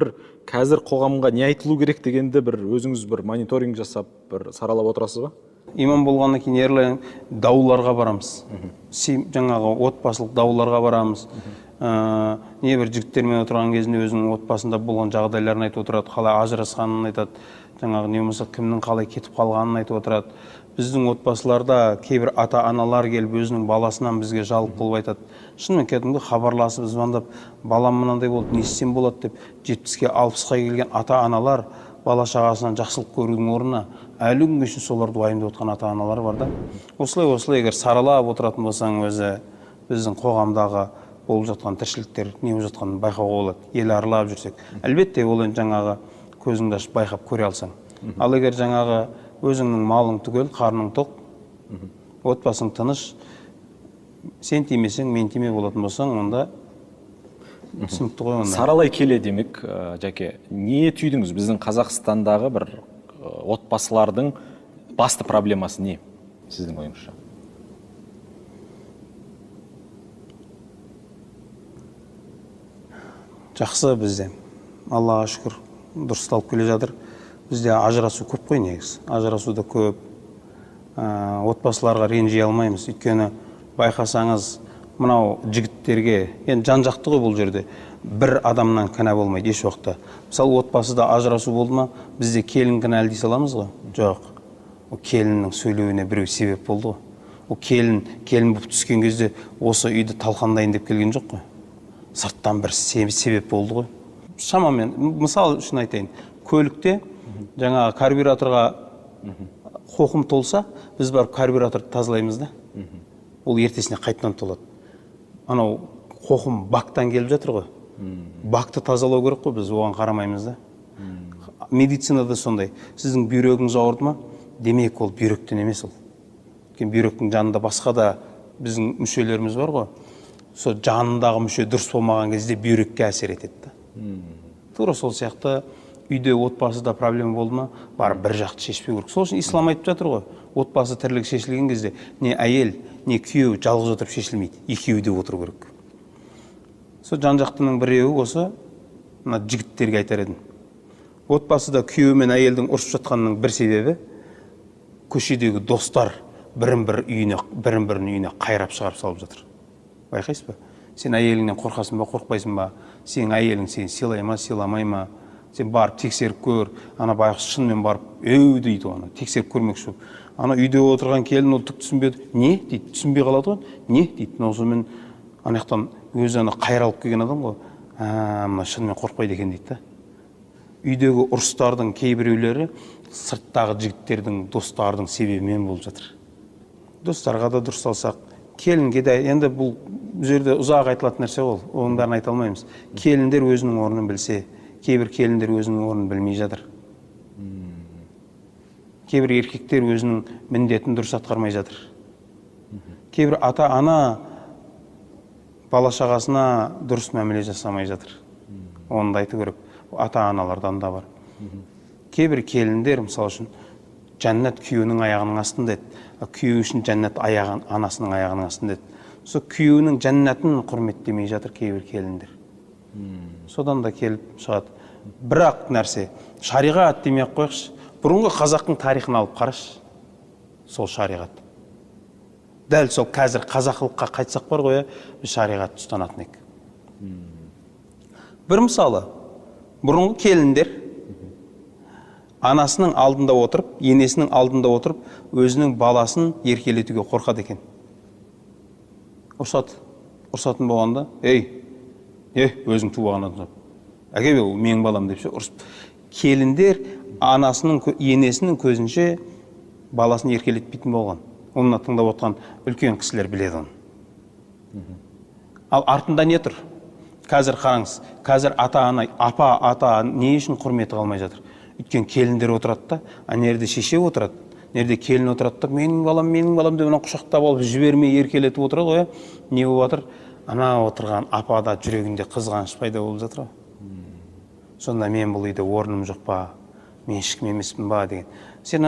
бір қазір қоғамға не айтылу керек дегенде бір өзіңіз бір мониторинг жасап бір саралап отырасыз ба? Имам болғаннан кейін ерлі дауларға барамыз. Жаңағы отбасылық дауларға барамыз. Небір жігіттермен отырған кезінде өзінің отбасында болған жағдайларын айтып отырады, қалай ажырасқанын айтады, жаңағы не болмаса кімнің қалай кетіп қалғанын айтып отырады. Біздің отбасыларда кейбір ата-аналар келіп өзінің баласынан бізге жалып болып айтады. Шынымен кәдімгі хабарласып, звондап, балам мынандай болды, не істесем болады деп 70-ке 60-қа келген ата-аналар бала шағасынан жақсылық көрудің орнына әлі күнге шейін соларды уайымдап отқан ата-аналар бар да. Осылай егер саралап отыратын болсаң, өзі біздің қоғамдағы болып жатқан тіршіліктер не болып жатқанын байқауға болады. Ел аралап жүрсек, әлбетте ол енді жаңағы көзіңді ашып байқап көре алсаң. Ал егер жаңағы өзіңнің малың түгел, қарның тоқ, отбасың тыныш, сен тимесең, мен тиме болатын болсаң, онда түсінікті ғой онда. Саралай келе демек, Жаке, не түйдіңіз? Біздің Қазақстандағы бір отбасылардың басты проблемасы не, сіздің ойыңызша? Жақсы бізде, Аллаға шүкір, дұрысталып келе жатыр. Бізде ажырасу көп қой негіз. Ажырасу да көп. Отбасыларға ренжи алмаймыз. Өйткені байқасаңыз, мынау жігіттерге, енді жан-жақты ғой бұл жерде, бір адамнан кінә болмайды еш уақытта. Мысалы, отбасыда ажырасу болды ма, бізде келін кінәлі дей саламыз ғой? Жоқ. Ол келіннің сөйлеуіне біреу себеп болды ғой. Ол келін болып түскен кезде осы үйді талқандайын деп келген жоқ қой. Сырттан бір себеп болды ғой. Шамамен, мысал үшін айтайын, көлікте жаңағы карбюраторға қоқым толса, біз барып карбюраторды тазалаймыз да. Ол ертесіне қайтадан толады. Анау қоқым бактан келіп жатыр ғой. Бакты тазалау керек қой, біз оған қарамаймыз да. Медицинада сондай. Сіздің бүйрегіңіз ауырды ма? Демек ол бүйректен емес ол. Бүйректің жанында басқа да біздің мүшелеріміз бар ғой. Сол жанындағы мүше дұрыс болмаған кезде бүйрекке әсер етеді. Тура сол сияқты үйде отбасыда проблема болды ма, барып бір жақты шешпеу керек. Сол үшін ислам айтып жатыр ғой, отбасы тірлігі шешілген кезде не әйел, не күйеу жалғыз отырып шешілмейді, екеуі де отыру керек. Сол жан-жақтының біреуі осы мына жігіттерге айтар едім. Отбасыда күйеу мен әйелдің ұрысып жатқанының бір себебі көшедегі достар бірін-бірінің үйіне қайрап шығарып салып жатыр. Байқайсыз ба? Сен әйеліңнен қорқасың ба, қорқпайсың ба? Сен әйелің сені сыйлай ма, сыйламай ма? Сен барып тексеріп көр. Ана байғұс шынымен барып, дейді оны, тексеріп көрмекші болып. Ана үйде отырған келін ол түк түсінбеді. Не? Дейді, түсінбей қалады ғой. Не? Дейді, осымен анаяқтан өзі ана қайралып келген адам ғой. Мына шынымен қорқпайды екен дейді да. Үйдегі ұрыстардың кейбіреулері сырттағы жігіттердің, достардың себебімен болып жатыр. Достарға да дұрыс алсақ, келінге де, енді бұл жерде ұзақ айтылатын нәрсе ол, оның бәрін айта алмаймыз. Келіндер өзінің орнын білсе, кейбір келіндер өзінің орнын білмей жатыр. Кейбір еркектер өзінің міндетін дұрыс атқармай жатыр. Кейбір ата-ана бала шағасына дұрыс мәміле жасамай жатыр. Оны да айту керек. Ата-аналардан да бар. Кейбір келіндер, мысалы үшін, жәннат күйеуінің аяғының астында еді. Күйеу үшін жәннат анасының аяғының астында еді. Сол күйеуінің жәннатын құрметтемей жатыр кейбір келіндер. Содан да келіп шығады. Бірақ нәрсе, шариғат демей-ақ қойықшы. Бұрынғы қазақтың тарихын алып қарашы. Сол шариғат. Дәл сол қазір қазақылыққа қайтсақ бар ғой, біз шариғатты ұстанатын едік. Бір мысалы, бұрынғы келіндер анасының алдында отырып, енесінің алдында отырып, өзінің баласын еркелетуге қорқады екен. Ұрсатын болғанда, өзің туған адам. Әке бе, менің балам деп ұрсып. Келіндер анасының, енесінің көзінше баласын еркелетпейтін болған. Онына тыңдап отқан үлкен кісілер біледі оны. Ал артында не тұр? Қазір қараңыз, қазір ата-ана, ата не үшін құрметі қалмай жатыр? Өткен келіндер отырады да, нерде шеше отырады, нерде келін отырады да, менің балам деп құшақтап алып жібермей еркелетіп отырады ғой. Не болып жатыр? Ана отырған апада жүрегінде қызғаныш пайда болып жатыр ғой. Сонда мен бұл үйде орным жоқ па, мен ешкім емеспін ба деген. Сен